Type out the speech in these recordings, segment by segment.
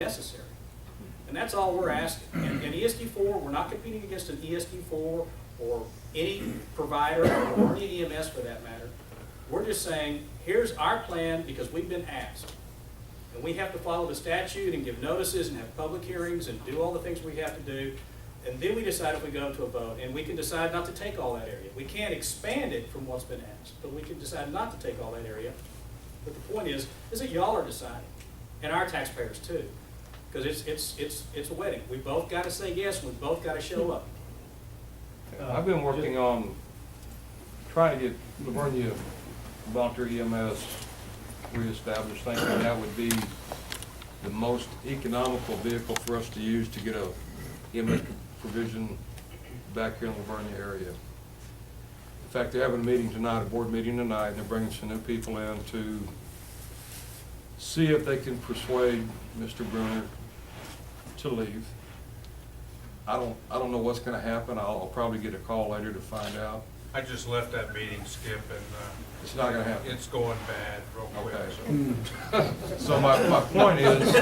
necessary. And that's all we're asking. And ESD4, we're not competing against an ESD4 or any provider or Vernia EMS for that matter. We're just saying, here's our plan because we've been asked. And we have to follow the statute and give notices and have public hearings and do all the things we have to do. And then we decide if we go to a vote. And we can decide not to take all that area. We can't expand it from what's been asked, but we can decide not to take all that area. But the point is that y'all are deciding, and our taxpayers too. Because it's a wedding. We both got to say yes, we both got to show up. I've been working on trying to get Vernia volunteer EMS reestablished, thinking that would be the most economical vehicle for us to use to get a EMS provision back here in the Vernia area. In fact, they're having a meeting tonight, a board meeting tonight, and they're bringing some new people in to see if they can persuade Mr. Bruner to leave. I don't know what's going to happen. I'll probably get a call later to find out. I just left that meeting, Skip, and It's not going to happen. it's going bad real quick. Okay. So my point is,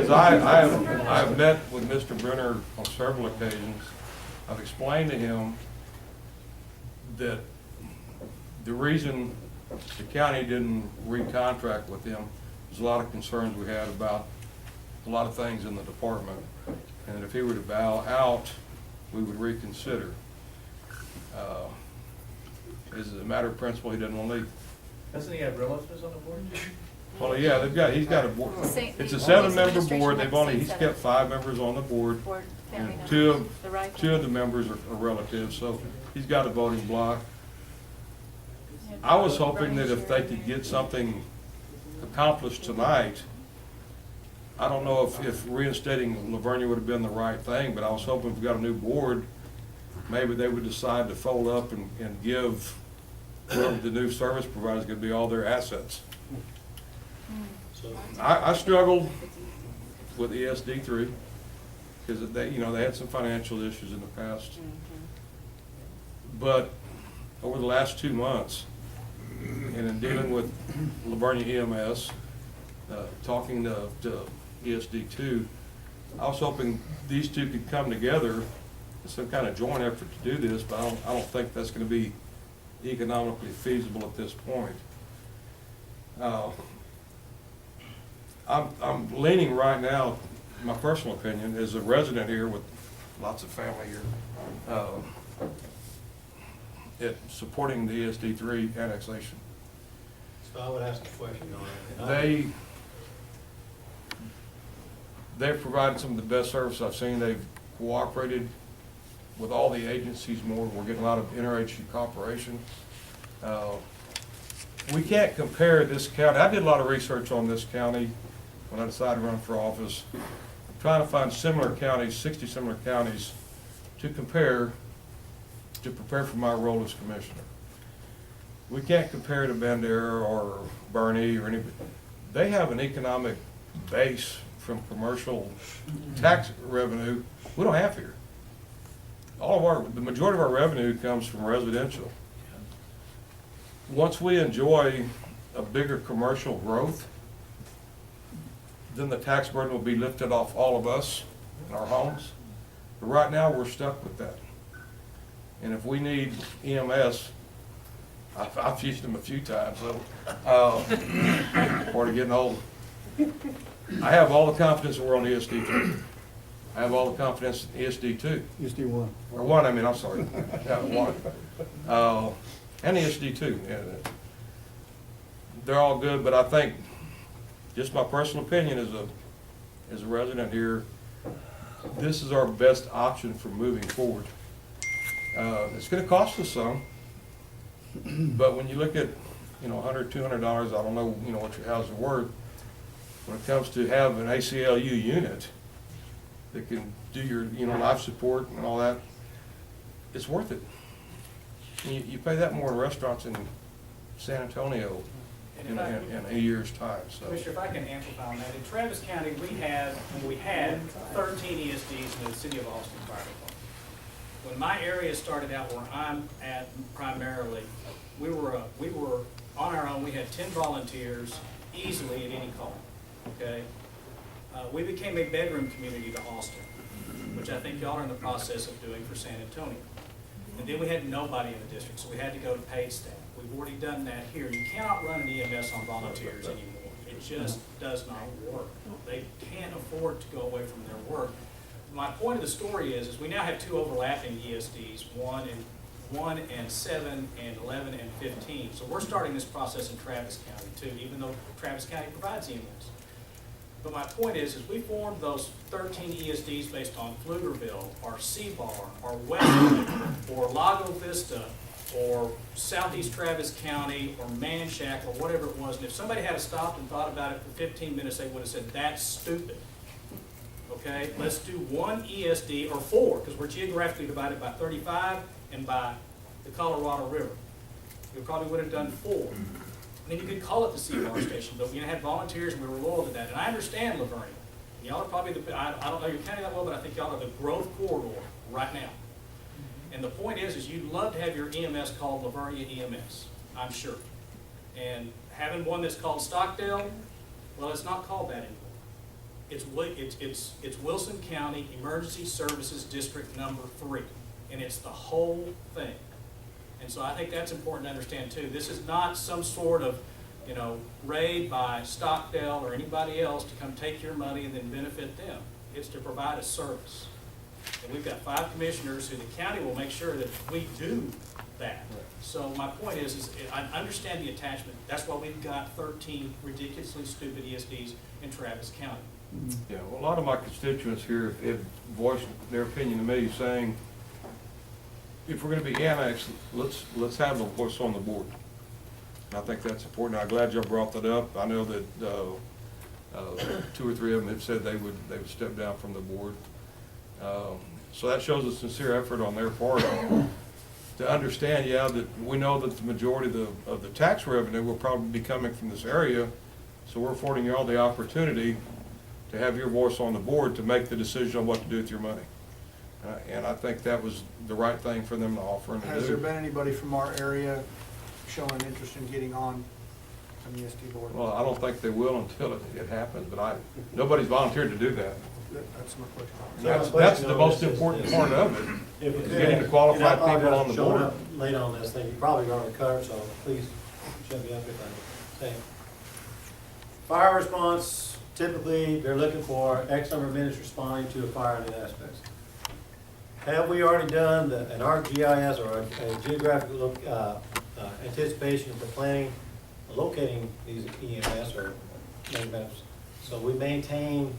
I've met with Mr. Bruner on several occasions. I've explained to him that the reason the county didn't recontract with them was a lot of concerns we had about a lot of things in the department, and if he were to bow out, we would reconsider. As a matter of principle, he doesn't want to leave. Doesn't he have relatives on the board? Well, yeah, he's got a board. It's a 7-member board. He's kept 5 members on the board, and two of the members are relatives, so he's got a voting block. I was hoping that if they could get something accomplished tonight, I don't know if reinstating Vernia would have been the right thing, but I was hoping if we got a new board, maybe they would decide to fold up and give whoever the new service provider is going to be all their assets. I struggled with ESD3 because they had some financial issues in the past. But over the last 2 months, and in dealing with Vernia EMS, talking to ESD2, I was hoping these two could come together in some kind of joint effort to do this, but I don't think that's going to be economically feasible at this point. I'm leaning right now, my personal opinion, as a resident here with lots of family here, at supporting the ESD3 annexation. So I would ask a question on it. They've provided some of the best service I've seen. They've cooperated with all the agencies more. We're getting a lot of interagency cooperation. We can't compare this county. I did a lot of research on this county when I decided to run for office. I'm trying to find similar counties, 60 similar counties, to prepare for my role as commissioner. We can't compare to Bandera or Bernie or anybody. They have an economic base from commercial tax revenue we don't have here. The majority of our revenue comes from residential. Once we enjoy a bigger commercial growth, then the tax burden will be lifted off all of us in our homes. But right now, we're stuck with that. And if we need EMS, I've used them a few times, so, part of getting old. I have all the confidence in the world in ESD3. I have all the confidence in ESD2. ESD1. Or 1, I mean, I'm sorry. Yeah, 1. And ESD2. Yeah, they're all good, but I think, just my personal opinion as a resident here, this is our best option for moving forward. It's going to cost us some, but when you look at, $100, $200, I don't know, what your house is worth. When it comes to have an ACLU unit that can do your, life support and all that, it's worth it. You pay that more in restaurants in San Antonio in a year's time. So, Commissioner, if I can amplify on that, in Travis County, we had 13 ESDs in the city of Austin Fire Department. When my area started out where I'm at primarily, we were on our own. We had 10 volunteers easily at any call, okay? We became a bedroom community to Austin, which I think y'all are in the process of doing for San Antonio. And then we had nobody in the district, so we had to go to paid staff. We've already done that here. You cannot run an EMS on volunteers anymore. It just does not work. They can't afford to go away from their work. My point of the story is we now have two overlapping ESDs, one and 7 and 11 and 15. So we're starting this process in Travis County too, even though Travis County provides EMS. But my point is we formed those 13 ESDs based on Pflugerville, or Seabar, or Westwood, or Lago Vista, or Southeast Travis County, or Manchac, or whatever it was. And if somebody had stopped and thought about it for 15 minutes, they would have said, that's stupid. Okay, let's do one ESD, or 4, because we're geographically divided by 35 and by the Colorado River. We probably would have done 4. I mean, you could call it the Seabar Station, but we had volunteers and we were loyal to that. And I understand Vernia. Y'all are probably I don't know your county that well, but I think y'all are the growth corridor right now. And the point is you'd love to have your EMS called Vernia EMS, I'm sure. And having one that's called Stockdale, well, it's not called that anymore. It's Wilson County Emergency Services District number 3, and it's the whole thing. And so I think that's important to understand too. This is not some sort of, raid by Stockdale or anybody else to come take your money and then benefit them. It's to provide a service. And we've got 5 commissioners who the county will make sure that we do that. So my point is I understand the attachment. That's why we've got 13 ridiculously stupid ESDs in Travis County. Yeah, well, a lot of my constituents here have voiced their opinion to me, saying, if we're gonna be annexed, let's have a voice on the board. And I think that's important. I'm glad y'all brought that up. I know that 2 or 3 of them have said they would step down from the board. So that shows a sincere effort on their part to understand, that we know that the majority of the tax revenue will probably be coming from this area. So we're affording you all the opportunity to have your voice on the board to make the decision on what to do with your money. And I think that was the right thing for them to offer and to do. Has there been anybody from our area showing interest in getting on an ESD board? Well, I don't think they will until it happens, but nobody's volunteered to do that. That's my question. That's the most important part of it, If we is could, getting the qualified and I people on the apologize for showing board. up late on this thing, you probably are on the cover, so please shut me up if I say. Fire response, typically, they're looking for X number of minutes responding to a fire in the aspects. Have we already done an ArcGIS or a geographic anticipation of the planning, locating these EMS or maps? So we maintain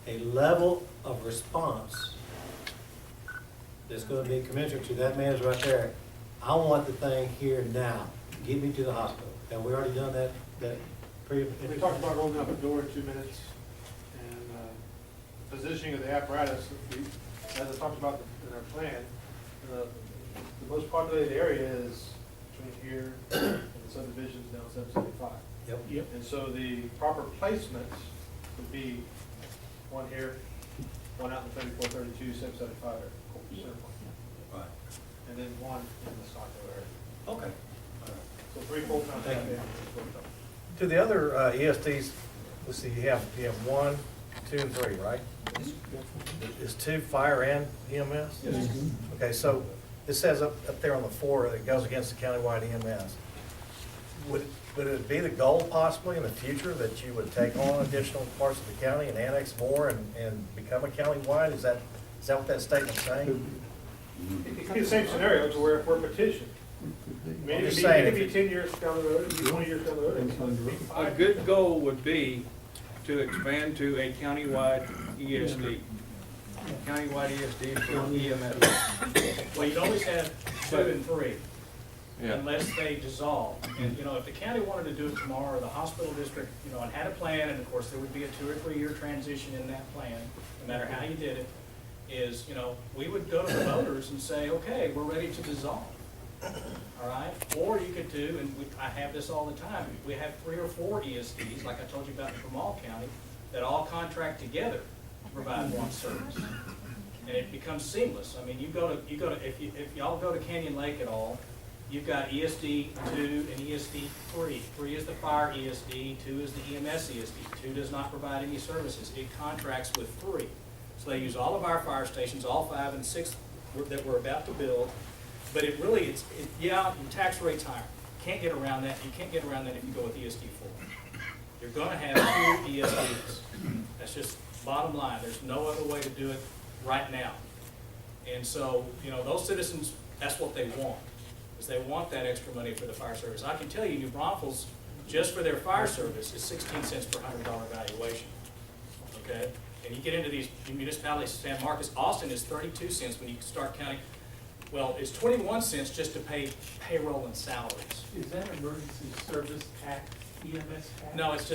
a level of response that's going to be commensurate to that man's right there. I want the thing here now. Get me to the hospital. Have we already done that We talked about rolling up a door in 2 minutes and positioning of the apparatus. As I talked about in our plan, the most populated area is between here and the subdivisions down 775. Yep. And so the proper placements would be one here, one out in 34, 32, 775 area. Right. And then one in the Stockdale area. Okay. So 3 full-time staff. Thank you. To the other ESDs, let's see, you have 1, 2, and 3, right? Is 2 fire and EMS? Yes. Okay, so it says up there on the 4 that it goes against the countywide EMS. Would it be the goal possibly in the future that you would take on additional parts of the county and annex more and become a countywide? Is that what that statement's saying? It could be the same scenario to where if we're petitioned. I mean, I'm it just could saying, be if 10 years down the road, it could be 20 years down the road. A good goal would be to expand to a countywide ESD. Countywide ESD for EMS. Well, you'd always have 2 and 3. Yeah. Unless they dissolve. And, if the county wanted to do it tomorrow, or the hospital district, and had a plan, and of course, there would be a 2 or 3 year transition in that plan, no matter how you did it, is, we would go to the voters and say, okay, we're ready to dissolve. All right? Or you could do, and I have this all the time, we have 3 or 4 ESDs, like I told you about in Vermont County, that all contract together to provide one service. And it becomes seamless. I mean, if y'all go to Canyon Lake at all, you've got ESD 2 and ESD 3. 3 is the fire ESD, 2 is the EMS ESD. 2 does not provide any services. It contracts with 3. So they use all of our fire stations, all 5 and 6 that we're about to build. But it really, yeah, the tax rate's higher. Can't get around that. You can't get around that if you go with ESD 4. You're gonna have 2 ESDs. That's just bottom line. There's no other way to do it right now. And so, you know, those citizens, that's what they want, is they want that extra money for the fire service. I can tell you, New Braunfels, just for their fire service, is 16 cents per $100 valuation, okay? And you get into these municipalities, San Marcos, Austin is 32 cents when you start counting. Well, it's 21 cents just to pay payroll and salaries. Is that emergency service tax, EMS tax? No, it's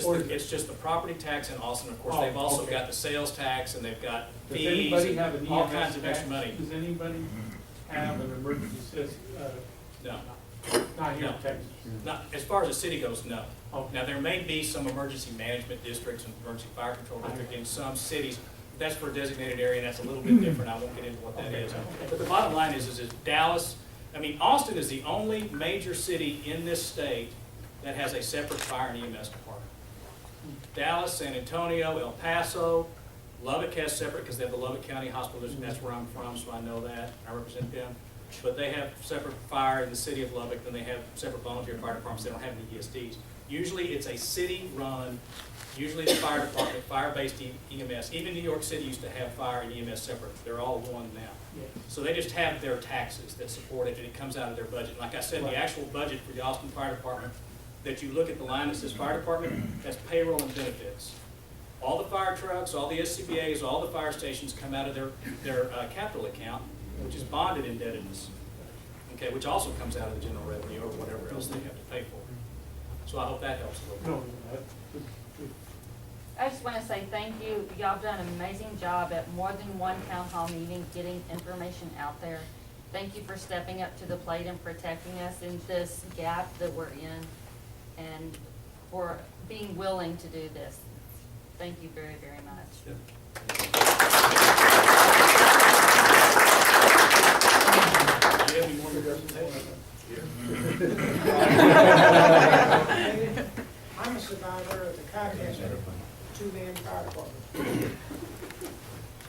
just the property tax in Austin. Of course, they've also got the sales tax and they've got Does fees anybody have an and all EMS kinds of extra tax? money. Does anybody have an emergency system, No, not here in No. Texas? not, as far as the city goes, no. Okay. Now, there may be some emergency management districts and emergency fire control district in some cities. That's for a designated area, and that's a little bit different. I won't get into what that Okay. is. But the bottom line is Dallas, I mean, Austin is the only major city in this state that has a separate fire and EMS department. Dallas, San Antonio, El Paso, Lubbock has separate, because they have the Lubbock County Hospital, that's where I'm from, so I know that, I represent them. But they have separate fire in the city of Lubbock, then they have separate volunteer fire departments, they don't have any ESDs. Usually it's a city-run, usually the fire department, fire-based EMS. Even New York City used to have fire and EMS separate, they're all one now. Yes. So they just have their taxes that support it, and it comes out of their budget. Like I said, the actual budget for the Austin Fire Department, that you look at the line that says fire department, that's payroll and benefits. All the fire trucks, all the SCBA's, all the fire stations come out of their capital account, which is bonded indebtedness, okay, which also comes out of the general revenue or whatever else they have to pay for. So I hope that helps a little bit. No, I just want to say thank you. Y'all done an amazing job at more than one town hall meeting, getting information out there. Thank you for stepping up to the plate and protecting us in this gap that we're in, and for being willing to do this. Thank you very, very much. Do you have any more representation? I'm a survivor of the Concaster two-man fire department.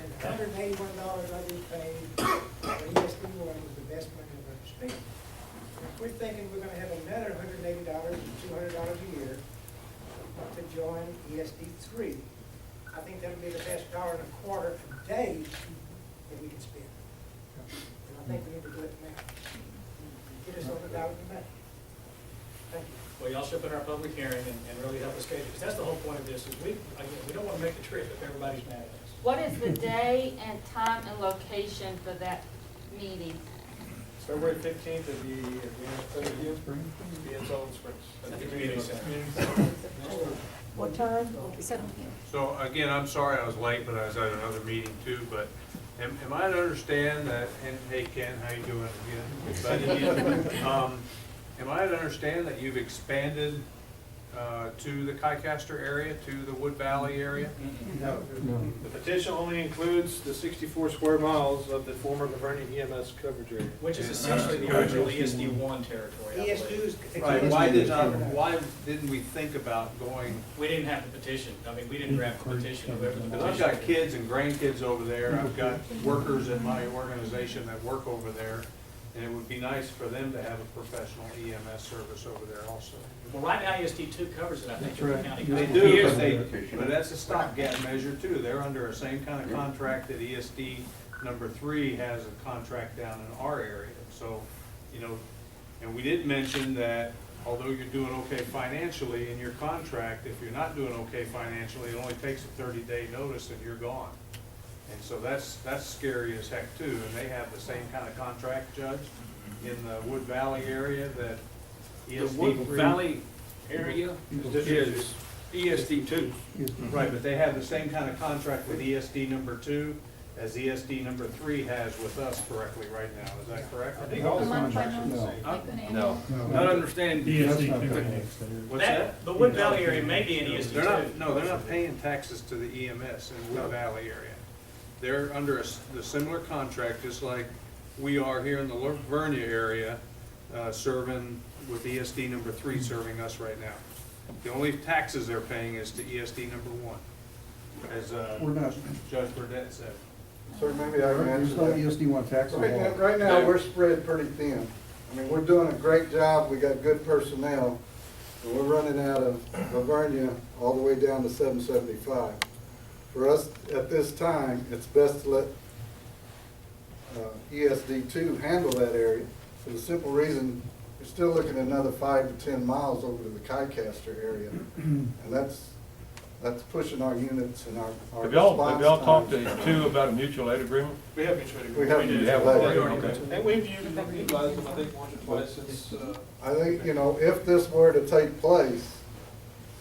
And $181 I just paid for ESD1 was the best money I've ever spent. If we're thinking we're gonna have another $180 to $200 a year to join ESD3, I think that'll be the best $1.25 a day that we can spend. And I think we need to do it now. Get us over $1 a day. Thank you. Well, y'all should put our public hearing and really help us schedule, because that's the whole point of this, is we don't want to make the trip if everybody's mad at us. What is the day and time and location for that meeting? February 15th at the Fairview, be in Sullivan Springs. At the community center. What time? So again, I'm sorry I was late, but I was at another meeting too, but am I to understand that, and hey Ken, how you doing again? But, am I to understand that you've expanded to the Kycaster area, to the Wood Valley area? No. The petition only includes the 64 square miles of the former Vernia EMS coverage area. Which is essentially the original ESD1 territory, I believe. ESD's. Right, why didn't we think about going? We didn't have the petition, I mean, we didn't grab the petition, whoever the Because I've petition. got kids and grandkids over there, I've got workers in my organization that work over there, and it would be nice for them to have a professional EMS service over there also. Well, right now, ESD2 covers it, I think, in the county. They do, but that's a stopgap measure too. They're under the same kind of contract that ESD number 3 has a contract down in our area. So, you know, and we did mention that although you're doing okay financially in your contract, if you're not doing okay financially, it only takes a 30-day notice and you're gone. And so that's scary as heck too. And they have the same kind of contract, Judge, in the Wood Valley area that The ESD Wood 3 Valley area is ESD 2. Right, but they have the same kind of contract with ESD number 2 as ESD number 3 has with us correctly right now. Is that correct? I think all the contracts are the same. No. Not understand. What's that? The Wood Valley area may be in They're ESD2. not, no, they're not paying taxes to the EMS in Wood Valley area. They're under the similar contract, just like we are here in the Vernia area. serving with ESD number 3 serving us right now. The only taxes they're paying is to ESD number 1, as We're not, Judge Burdette said. sir, maybe I can answer that. ESD one tax on Right now, all. right now, we're spread pretty thin. I mean, we're doing a great job, we got good personnel, and we're running out of Vernia all the way down to 775. For us, at this time, it's best to let ESD2 handle that area, for the simple reason, you're still looking at another 5 to 10 miles over to the Kycaster area. And that's pushing our units and our Have response y'all talked times. to two about a mutual aid agreement? We have mutual aid We have agreement. mutual have aid. one, okay. And we've utilized them, I think, once or twice since, I think, you know, if this were to take place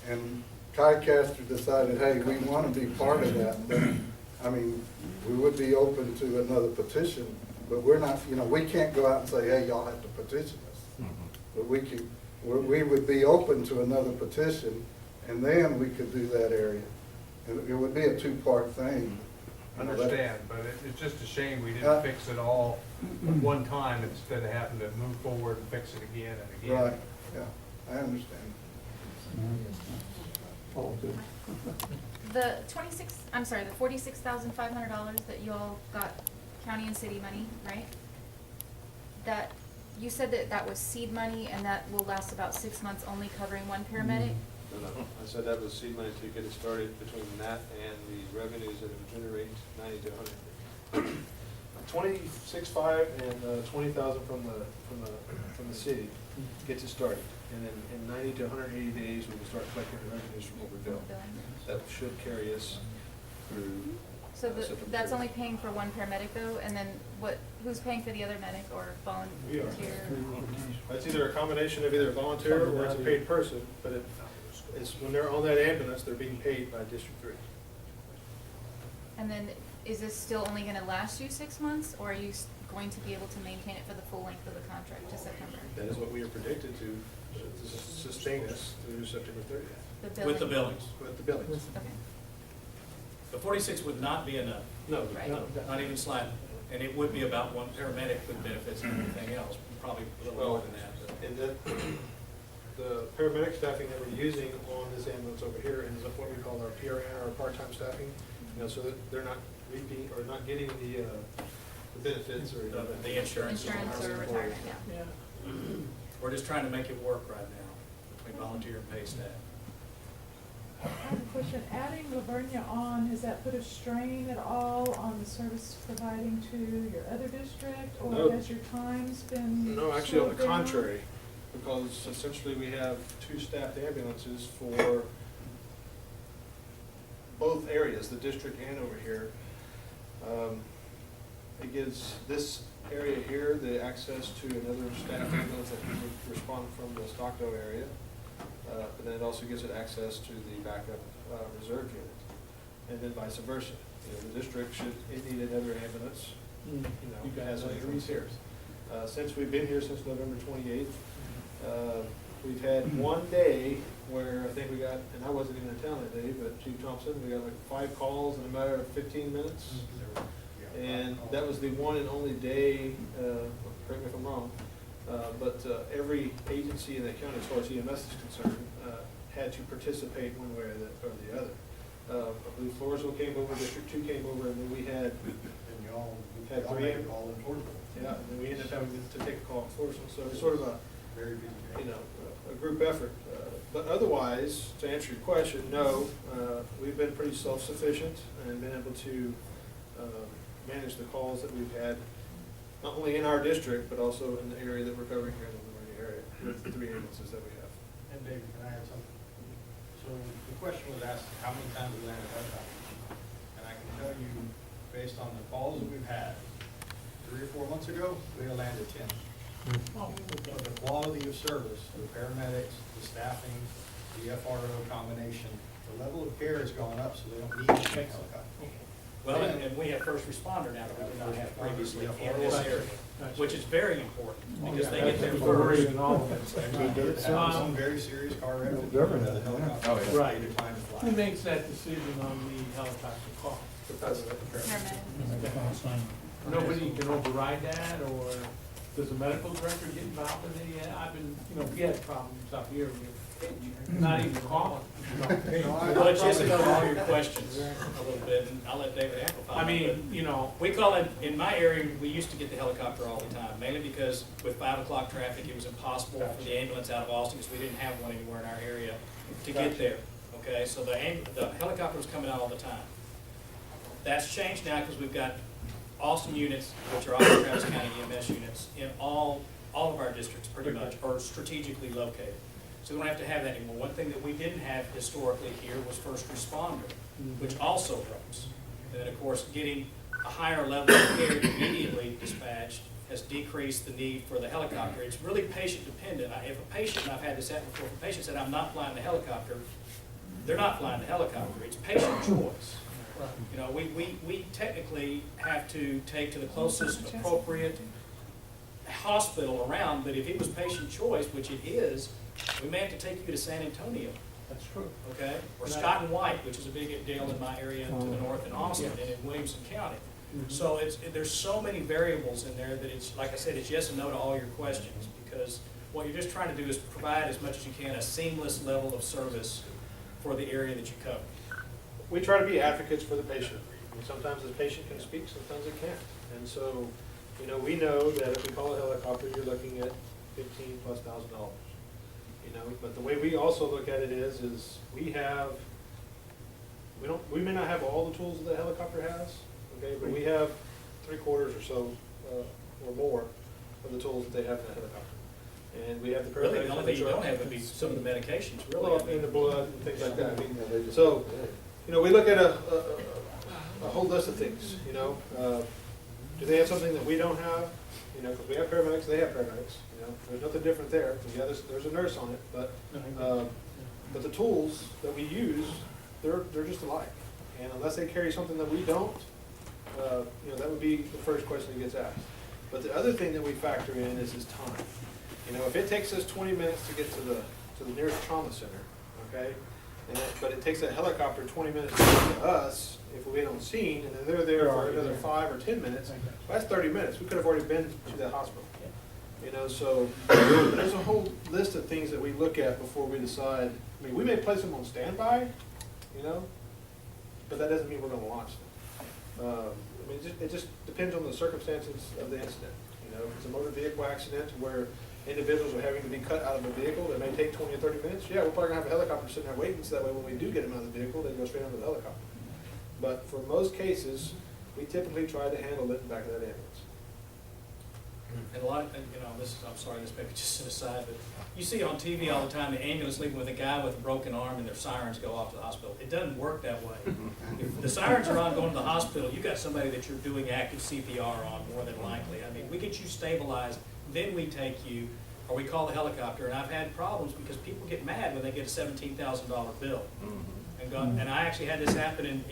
and Kycaster decided, hey, we want to be part of that, then, I mean, we would be open to another petition, but we're not, you know, we can't go out and say, hey, y'all have to petition us. But we would be open to another petition, and then we could do that area. And it would be a two-part thing. Understand, but it's just a shame we didn't fix it all at one time instead of having to move forward and fix it again and again. Right, yeah, I understand. The the $46,500 that you all got county and city money, right? That, you said that that was seed money and that will last about 6 months, only covering one paramedic? no, I said that was seed money to get it started between that and the revenues that it would generate, 90 to 100. 26.5 and 20,000 from the city gets it started, and then in 90 to 180 days we can start collecting the revenues from what we bill. That should carry us through. So September that's 30th. only paying for one paramedic though, and then who's paying for the other medic or volunteer? It's either a combination of either volunteer or it's a paid person, but it's when they're on that ambulance, they're being paid by District 3. And then, is this still only gonna last you 6 months, or are you going to be able to maintain it for the full length of the contract to September? That is what we are predicted to sustain us through September 30th. With the billings. With the billings. Okay, The 46 would not be enough, No, Right. no. not even slightly. And it would be about one paramedic with benefits and everything else, probably a little more than that. but- And that, the paramedic staffing that we're using on this ambulance over here is what we call our PRN, or part-time staffing. You know, so that they're not repeat, or not getting the benefits or. The insurance. insurance or retirement, yeah. Yeah. We're just trying to make it work right now between volunteer and paid staff. I have a question. Adding Vernia on, has that put a strain at all on the service providing to your other district? Or No. has your times been No, actually on the slowed down? contrary, because essentially we have 2 staffed ambulances for both areas, the district and over here. It gives this area here the access to another staff ambulance that can respond from the Stockton area. But then it also gives it access to the backup reserve unit, and then vice versa. You know, the district should, it need another ambulance, you know, has an increase here. Since we've been here since November 28th, we've had one day where I think we got, and I wasn't even in town that day, but Chief Thompson, we got like 5 calls in a matter of 15 minutes. And that was the one and only day, correct me if I'm wrong, but every agency in the county, as far as EMS is concerned, had to participate one way or the other. I believe Floresville came over, District 2 came over, and then we had, had 3. Yeah, and then we ended up having to take a call in Floresville. So it's sort of a, you know, a group effort. But otherwise, to answer your question, no, we've been pretty self-sufficient and been able to manage the calls that we've had, not only in our district, but also in the area that we're covering here in the Vernia area, with the 3 ambulances that we have. And David, can I add something? So the question was asked, how many times we landed that time? And I can tell you, based on the calls that we've had, 3 or 4 months ago, we had landed 10. But the quality of service, the paramedics, the staffing, the FRO combination, the level of care has gone up, so they don't need to take helicopter. Well, and we have first responder now that we did not have previously in this area, which is very important, because they get there first. And we did have some very serious car wrecks. No different, The yeah. helicopter Oh, yeah. right. Declined to fly. Who makes that decision on the helicopter cost? Paramedic. Nobody can override that, or? Does the medical director get involved in any, I've been, we had problems up here with, not even calling. Well, just to go to all your questions a little bit, and I'll let David amplify. I mean, We call it, in my area, we used to get the helicopter all the time, mainly because with 5 o'clock traffic, it was impossible for the ambulance out of Austin, because we didn't have one anywhere in our area to get there. Okay, so the helicopter was coming out all the time. That's changed now because we've got Austin units, which are Austin Travis County EMS units, in all of our districts pretty much, or strategically located. So we don't have to have that anymore. One thing that we didn't have historically here was first responder, which also helps. And then, of course, getting a higher level of care immediately dispatched has decreased the need for the helicopter. It's really patient dependent. If a patient, and I've had this happen before, if a patient said, I'm not flying the helicopter, they're not flying the helicopter. It's patient choice. We technically have to take to the closest appropriate hospital around, but if it was patient choice, which it is, we may have to take you to San Antonio. That's true. Okay? Or Scott and White, which is a big deal in my area to the north in Austin and in Williamson County. So there's so many variables in there that it's, like I said, it's yes and no to all your questions, because what you're just trying to do is provide as much as you can a seamless level of service for the area that you cover. We try to be advocates for the patient. I mean, sometimes the patient can speak, sometimes it can't. And so, we know that if we call a helicopter, you're looking at $15,000+. But the way we also look at it is we may not have all the tools that the helicopter has, okay, but we have 3/4 or so, or more of the tools that they have in the helicopter. And we have the Really, paramedics the on only thing you truck. don't have would be some of the medications, really. Well, in the blood and things like that. I mean, so, we look at a whole list of things, do they have something that we don't have? Because we have paramedics, they have paramedics, there's nothing different there. Yeah, there's a nurse on it, but the tools that we use, they're just alike. And unless they carry something that we don't, that would be the first question that gets asked. But the other thing that we factor in is time. If it takes us 20 minutes to get to the nearest trauma center, okay, but it takes that helicopter 20 minutes to get to us, if we wait on scene, and then they're there for another 5 or 10 minutes, well, that's 30 minutes. We could have already been to that hospital. So there's a whole list of things that we look at before we decide. I mean, we may place them on standby, but that doesn't mean we're going to launch them. It just depends on the circumstances of the incident. If it's a motor vehicle accident where individuals are having to be cut out of a vehicle that may take 20 or 30 minutes, yeah, we're probably going to have a helicopter sitting there waiting, so that way when we do get them out of the vehicle, they go straight onto the helicopter. But for most cases, we typically try to handle it in the back of that ambulance. And a lot, I'm sorry, this may be just an aside, but you see on TV all the time, the ambulance leaving with a guy with a broken arm and their sirens go off to the hospital. It doesn't work that way. If the sirens are on going to the hospital, you've got somebody that you're doing active CPR on more than likely. I mean, we get you stabilized, then we take you, or we call the helicopter, and I've had problems because people get mad when they get a $17,000 bill. And I actually had this happen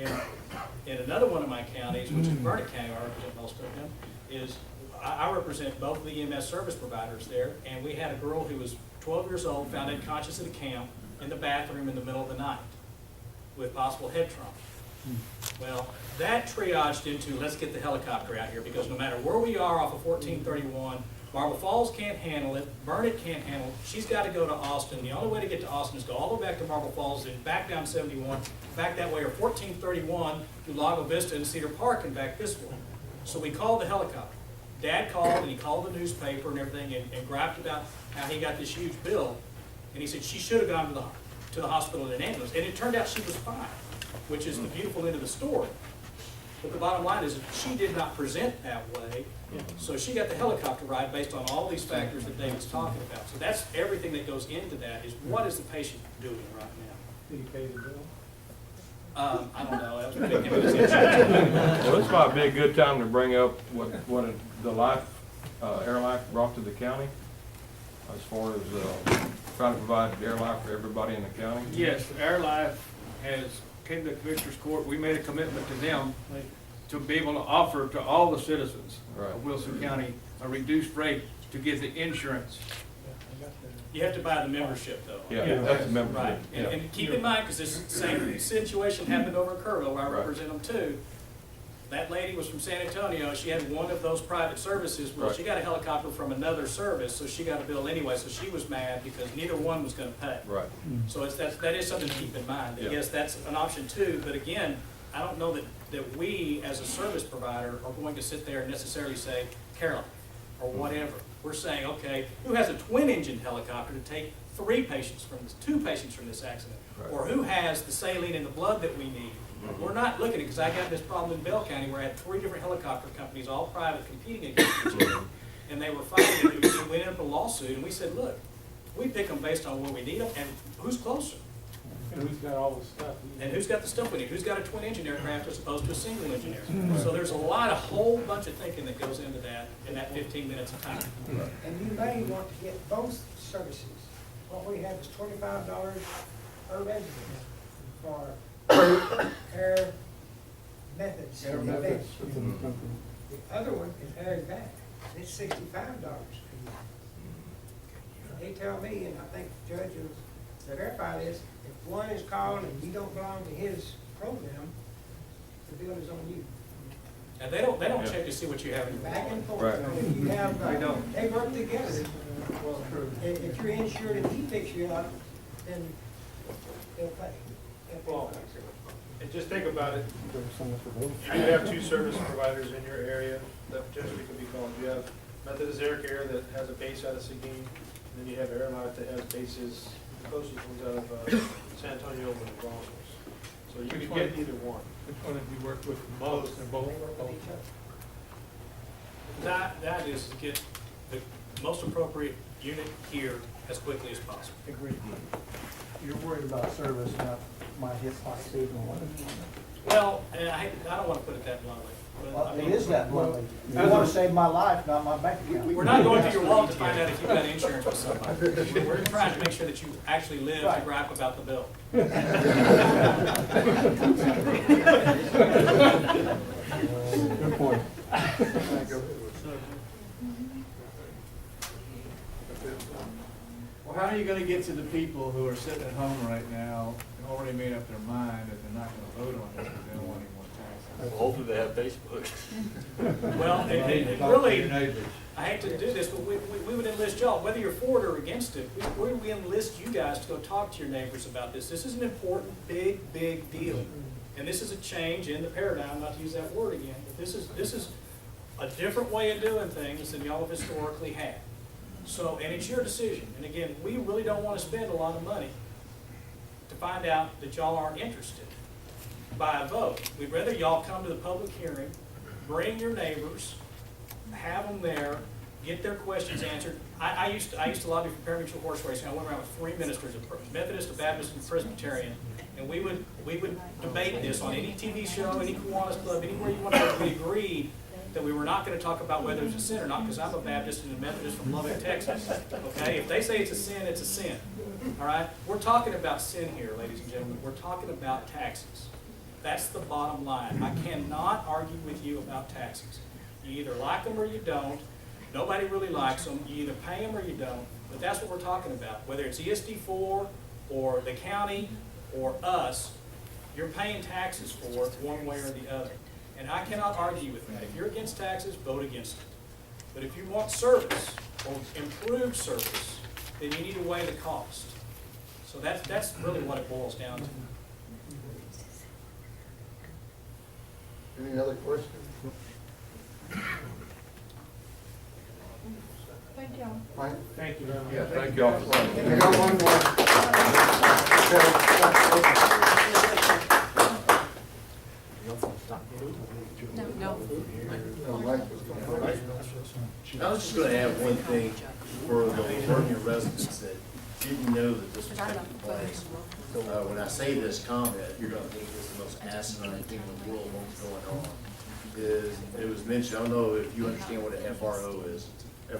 in another one of my counties, which is Vernia County, I represent most of them, is I represent both of the EMS service providers there, and we had a girl who was 12 years old, found unconscious at a camp in the bathroom in the middle of the night with possible head trauma. Well, that triaged into let's get the helicopter out here, because no matter where we are off of 1431, Marble Falls can't handle it, Vernia can't handle it, she's got to go to Austin. The only way to get to Austin is go all the way back to Marble Falls, then back down 71, back that way, or 1431 to Lago Vista and Cedar Park and back this way. So we called the helicopter. Dad called, and he called the newspaper and everything and griped about how he got this huge bill. And he said she should have gone to the hospital in an ambulance. And it turned out she was fine, which is the beautiful end of the story. But the bottom line is she did not present that way. So she got the helicopter ride based on all these factors that David's talking about. So that's everything that goes into that, is what is the patient doing right now? Did he pay the bill? I don't know. That was a big issue. Well, this might be a good time to bring up what the Air Life brought to the county as far as trying to provide air life for everybody in the county. Yes, Air Life has came to Commissioners Court. We made a commitment to them to be able to offer to all the citizens of Wilson County a reduced rate to get the insurance. You have to buy the membership, though. Yeah, that's a membership. Right, and keep in mind, because this same situation happened over in Kerrville, where I represent them too. that lady was from San Antonio, she had one of those private services, well, Right. she got a helicopter from another service, so she got a bill anyway, so she was mad because neither one was gonna pay. Right. So that is something to keep in mind, that Yeah. yes, that's an option too, but again, I don't know that we, as a service provider, are going to sit there and necessarily say, Carolyn, or whatever. We're saying, okay, who has a twin-engine helicopter to take two patients from this accident? Right. Or who has the saline and the blood that we need? We're not looking at, because I got this problem in Bell County where I had 3 different helicopter companies, all private, competing against each other. And they were fighting, and we went up a lawsuit, and we said, look, we pick them based on where we need them, and who's closer? And who's got all the stuff? And who's got the stuff we need? Who's got a twin-engine aircraft as opposed to a single engine aircraft? So there's a whole bunch of thinking that goes into that in that 15 minutes of time. And you may want to get both services. What we have is $25 per resident for air methods. Air methods. The other one is air back, and it's $65 a year. They tell me, and I think the judge will verify this, if one is called and you don't belong to his program, the bill is on you. And they don't check to see what you have in your Back and forth. Right. So if you have, They don't. they work together. If you're insured and he picks you up, then they'll pay. Well, and just think about it, you have 2 service providers in your area that potentially could be called. You have Methodist Air Care that has a base out of Seguin, and then you have Airlife that has bases, the closest ones out of San Antonio and Roswell. So you could get either one. Which one have you worked with most and both? That is to get the most appropriate unit here as quickly as possible. Agreed. You're worried about service, not my hit by speed. Well, and I don't want to put it that bluntly. but I It mean, is that bluntly. You want to save my life, not my bank account. We're not going to your wallet to find out if you've got insurance with somebody. We're trying to make sure that you actually live to Right. gripe about the bill. Good point. Well, how are you gonna get to the people who are sitting at home right now and already made up their mind that they're not gonna vote on this because they don't want any more taxes? Hopefully they have Facebook. Well, it really, I hate to do this, but we would enlist y'all, whether you're for it or against it, we enlist you guys to go talk to your neighbors about this. This is an important, big deal. And this is a change in the paradigm, not to use that word again, but this is a different way of doing things than y'all have historically had. So, and it's your decision. And again, we really don't want to spend a lot of money to find out that y'all aren't interested by a vote. We'd rather y'all come to the public hearing, bring your neighbors, have them there, get their questions answered. I used to lobby for parimutuel horse racing. I went around with 3 ministers, a Methodist, a Baptist, and a Presbyterian, and we would debate this on any TV show, any Kiwanis Club, anywhere you want to go. We agreed that we were not going to talk about whether it's a sin or not, because I'm a Baptist and a Methodist from Lubbock, Texas. Okay, if they say it's a sin, it's a sin. All right, we're talking about sin here, ladies and gentlemen. We're talking about taxes. That's the bottom line. I cannot argue with you about taxes. You either like them or you don't. Nobody really likes them. You either pay them or you don't. But that's what we're talking about. Whether it's ESD4 or the county or us, you're paying taxes for it one way or the other. And I cannot argue with that. If you're against taxes, vote against it. But if you want service or improved service, then you need to weigh the cost. So that's really what it boils down to. Any other questions? Thank y'all. Mike? Thank you very much. Yeah, thank y'all for I got one I was just gonna add one thing for the Vernia residents that didn't know that this was taking place. When I say this comment, you're gonna think this is the most asinine thing in the world, what's going on. It was mentioned, I don't know if you understand what an FRO is.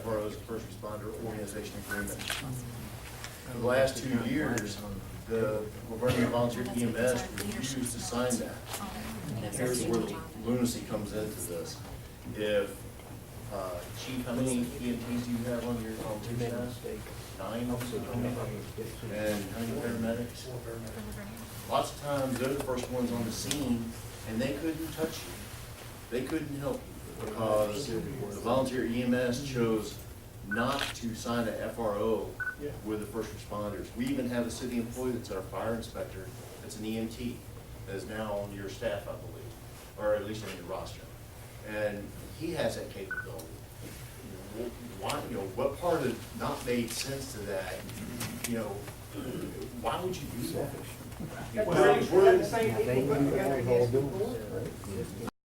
FRO is a First Responder Organization Agreement. For the last 2 years, the Vernia Volunteer EMS refused to sign that. And here's where the lunacy comes into this. If, Chief, how many EMTs do you have on your volunteer staff? 9? And how many paramedics? Lots of times, they're the first ones on the scene, and they couldn't touch you. they couldn't help you because the volunteer EMS chose not to sign a FRO with the first responders. We even have a city employee that's our fire inspector, that's an EMT, that is now on your staff, I believe, or at least on your roster. And he has that capability. Why, what part of not made sense to that, why would you do that? That's the same people put together an ESD board.